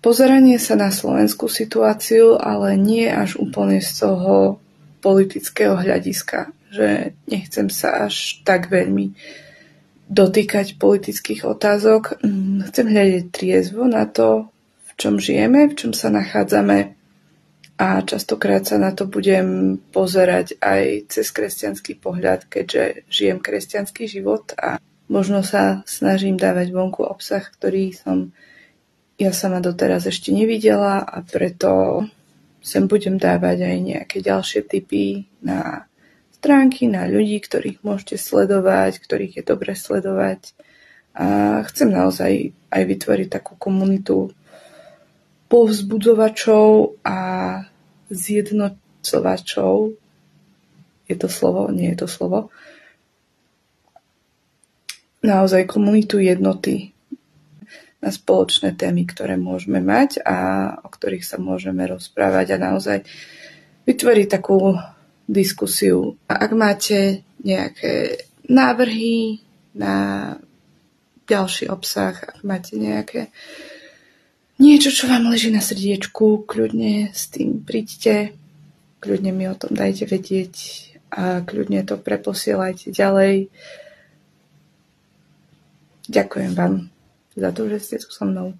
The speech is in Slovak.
pozeranie sa na slovenskú situáciu, ale nie až úplne z toho politického hľadiska, že nechcem sa až tak veľmi dotýkať politických otázok. Chcem hľadiť triezvo na to, v čom žijeme, v čom sa nachádzame a častokrát sa na to budem pozerať aj cez kresťanský pohľad, keďže žijem kresťanský život a možno sa snažím dávať vonku obsah, ktorý som ja sama doteraz ešte nevidela a preto sem budem dávať aj nejaké ďalšie tipy na stránky, na ľudí, ktorých môžete sledovať, ktorých je dobre sledovať. A chcem naozaj aj vytvoriť takú komunitu povzbudzovačov a zjednocovačov. Je to slovo? Nie je to slovo. Naozaj komunitu jednoty na spoločné témy, ktoré môžeme mať a o ktorých sa môžeme rozprávať a naozaj vytvoriť takú diskusiu. A ak máte nejaké návrhy na ďalší obsah, ak máte nejaké niečo, čo vám leží na srdiečku, kľudne s tým príďte, kľudne mi o tom dajte vedieť a kľudne to preposielajte ďalej. Ďakujem vám za to, že ste tu so mnou.